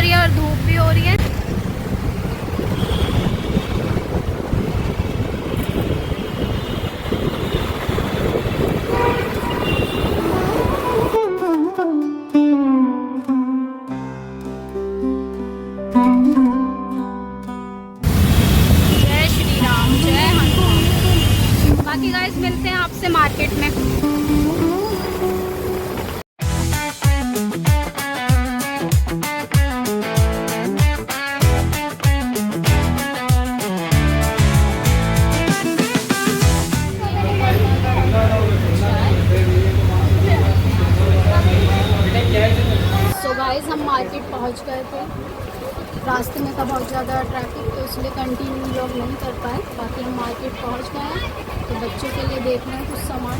रही है और धूप भी हो रही है। जय श्री राम, जय हनुमान। बाकी गाइस मिलते हैं आपसे मार्केट में। गाइस हम मार्केट पहुंच गए थे। रास्ते में था बहुत ज़्यादा ट्रैफिक, तो इसलिए कंटिन्यू व्लॉग नहीं कर पाए। बाकी हम मार्केट पहुंच गए हैं, तो बच्चों के लिए देख रहे हैं कुछ सामान।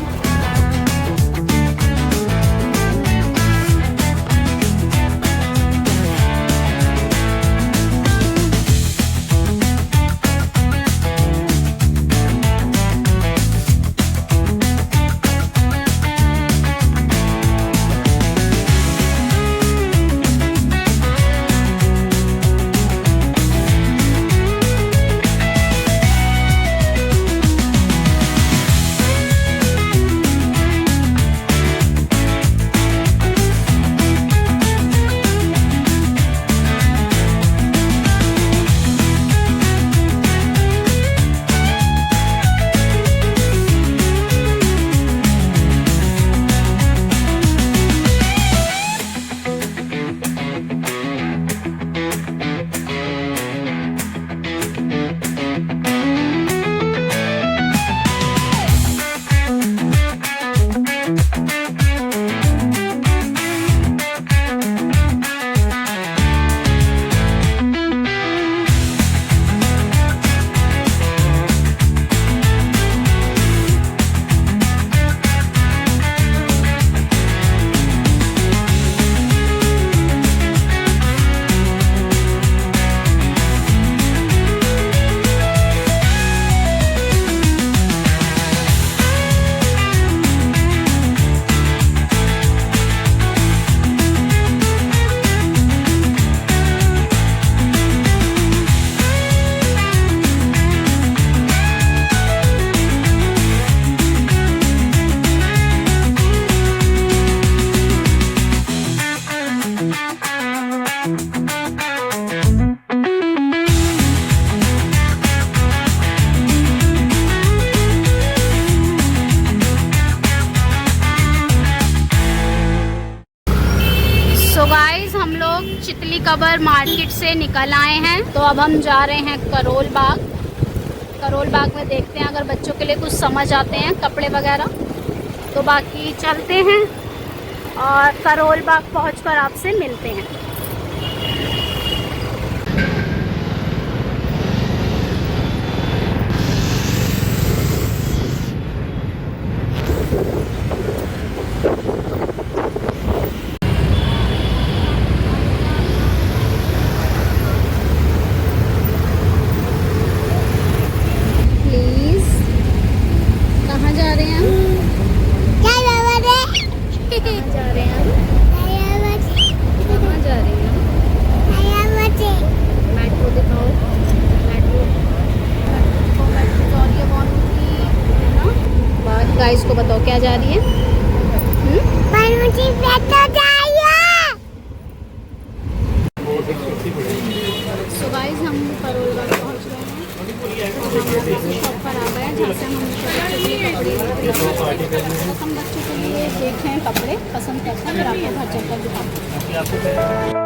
सो गाइस हम लोग चितली कबर मार्केट से निकल आए हैं, तो अब हम जा रहे हैं करोल बाग। करोल बाग में देखते हैं अगर बच्चों के लिए कुछ समझ आते हैं कपड़े वगैरह, तो बाकी चलते हैं और करोल बाग पहुंचकर आपसे मिलते हैं। गाइस को बताओ क्या जा रही है? सो गाइस हम करोल बाग पहुंच गए हैं। शॉप पर आ गए जहाँ से हम बच्चों के लिए देखे हैं कपड़े पसंद करते हैं, फिर आपको घर चलकर दिखाते हैं।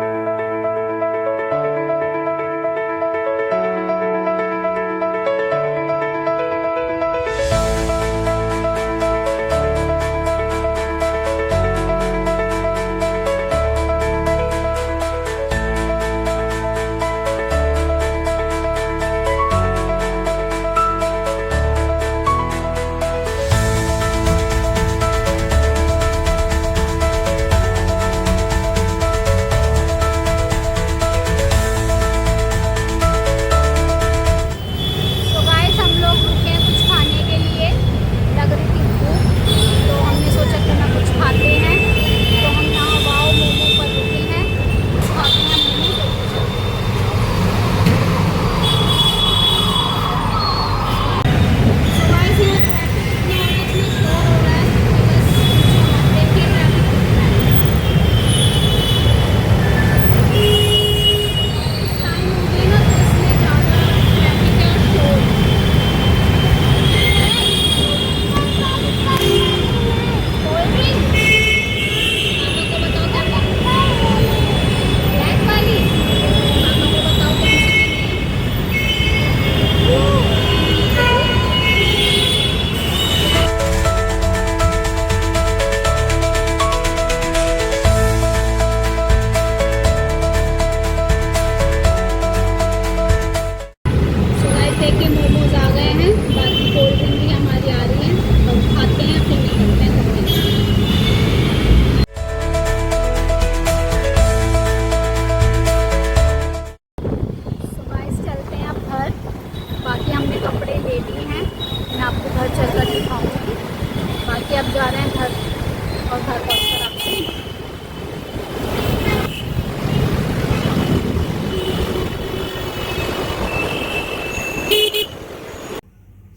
और घर पहुँच आपसे।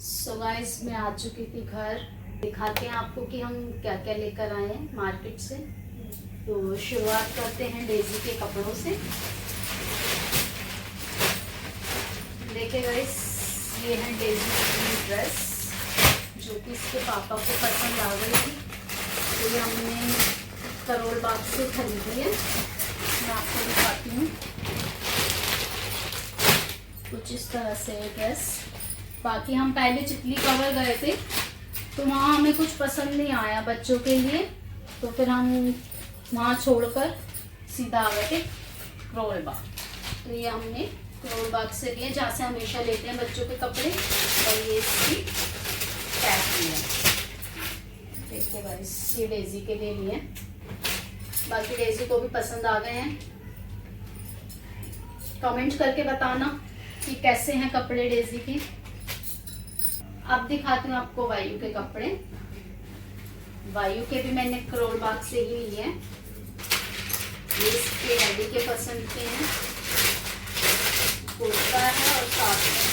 सो गाइस मैं आ चुकी थी घर। दिखाते हैं आपको कि हम क्या क्या लेकर आए हैं मार्केट से। तो शुरुआत करते हैं डेजी के कपड़ों से। देखिए गाइस, ये है डेजी की ड्रेस जो कि इसके पापा को पसंद आ गई थी, तो ये हमने करोल बाग से खरीदी है। मैं आपको दिखाती हूँ कुछ इस तरह से ड्रेस। बाकी हम पहले चितली कवर गए थे तो वहाँ हमें कुछ पसंद नहीं आया बच्चों के लिए, तो फिर हम वहाँ छोड़कर सीधा आ गए थे करोल बाग। तो ये हमने करोल बाग से लिए, जहाँ से हमेशा लेते हैं बच्चों के कपड़े। और ये इसकी पैकिंग है। देखिए गाइस, ये डेजी के लिए लिए। बाकी डेजी को भी पसंद आ गए हैं। कमेंट करके बताना कि कैसे हैं कपड़े डेजी के। अब दिखाती हूँ आपको वायु के कपड़े। वायु के भी मैंने करोल बाग से ही लिए हैं। ये इसके डैडी के पसंद के हैं। कुर्ता है और साथ में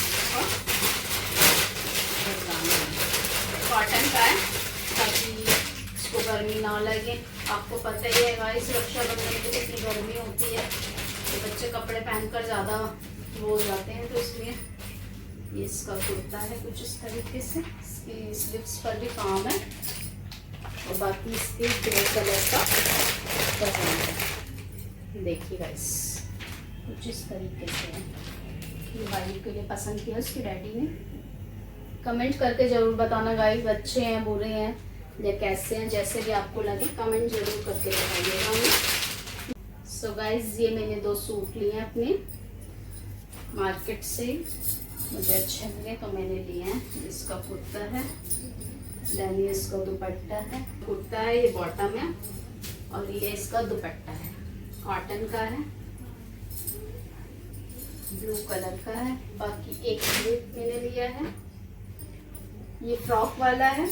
कॉटन का है ताकि इसको गर्मी ना लगे। आपको पता ही है गाइस, रक्षाबंधन में कितनी गर्मी होती है, तो बच्चे कपड़े पहनकर ज़्यादा वो हो जाते हैं, तो इसलिए ये इसका कुर्ता है कुछ इस तरीके से। इसकी स्लीव्स पर भी काम है और बाकी इसके ग्रे कलर का पसंद है। देखिए गाइस, कुछ इस तरीके से है। ये भाई के लिए पसंद किया उसके डैडी ने। कमेंट करके ज़रूर बताना गाइस, अच्छे हैं बुरे हैं या कैसे हैं, जैसे भी आपको लगे कमेंट ज़रूर करके बताइएगा। सो गाइस, ये मैंने 2 सूट लिए हैं अपने मार्केट से, मुझे अच्छे लगे तो मैंने लिए हैं। इसका कुर्ता है, देन ये इसका दुपट्टा है। कुर्ता है, ये बॉटम है और ये इसका दुपट्टा है। कॉटन का है, ब्लू कलर का है। बाकी एक सूट मैंने लिया है, ये फ्रॉक वाला है।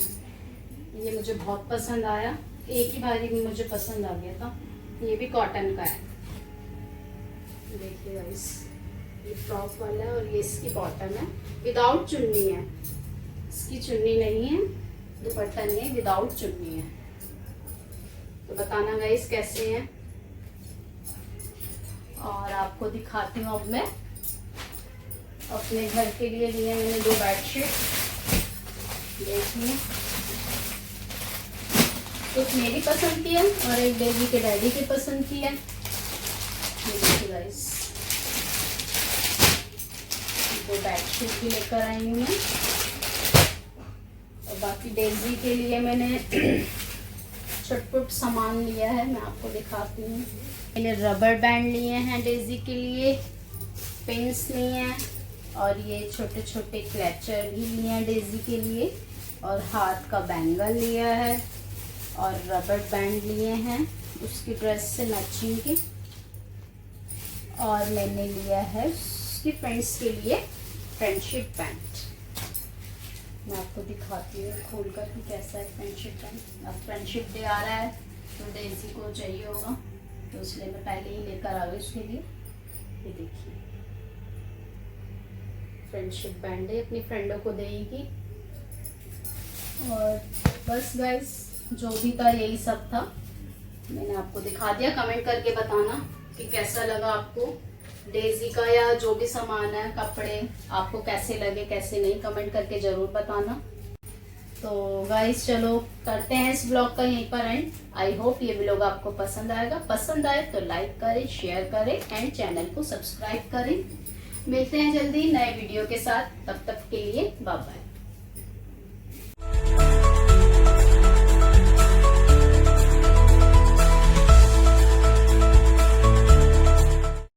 ये मुझे बहुत पसंद आया, एक ही बारी में मुझे पसंद आ गया था। ये भी कॉटन का है। देखिए गाइस, ये फ्रॉक वाला है और ये इसकी बॉटम है। विदाउट चुन्नी है, इसकी चुन्नी नहीं है, दुपट्टा नहीं है, विदाउट चुन्नी है। तो बताना गाइस कैसे हैं। और आपको दिखाती हूँ अब मैं अपने घर के लिए लिए मैंने 2 बेडशीट। देखिए, एक मेरी पसंद की है और एक डेजी के डैडी की पसंद की है। देखिए गाइस, 2 बेडशीट भी लेकर आई हूँ मैं। और बाकी डेजी के लिए मैंने छटपुट सामान लिया है, मैं आपको दिखाती हूँ। मैंने रबर बैंड लिए हैं डेजी के लिए, पिन्स लिए हैं और ये छोटे छोटे क्लचर भी लिए हैं डेजी के लिए, और हाथ का बैंगल लिया है और रबर बैंड लिए हैं उसकी ड्रेस से मैचिंग के। और मैंने लिया है उसकी फ्रेंड्स के लिए फ्रेंडशिप बैंड। मैं आपको दिखाती हूँ खोल कर कि कैसा है फ्रेंडशिप बैंड। अब फ्रेंडशिप डे आ रहा है तो डेजी को चाहिए होगा, तो इसलिए मैं पहले ही लेकर आ गई उसके लिए। ये देखिए, फ्रेंडशिप बैंड है, अपनी फ्रेंडों को देगी। और बस गाइस, जो भी था यही सब था, मैंने आपको दिखा दिया। कमेंट करके बताना कि कैसा लगा आपको डेजी का या जो भी सामान है कपड़े, आपको कैसे लगे कैसे नहीं, कमेंट करके ज़रूर बताना। तो गाइस चलो करते हैं इस ब्लॉग का यहीं पर एंड। आई होप ये ब्लॉग आपको पसंद आएगा। पसंद आए तो लाइक करें, शेयर करें एंड चैनल को सब्सक्राइब करें। मिलते हैं जल्दी नए वीडियो के साथ, तब तक के लिए बाय बाय।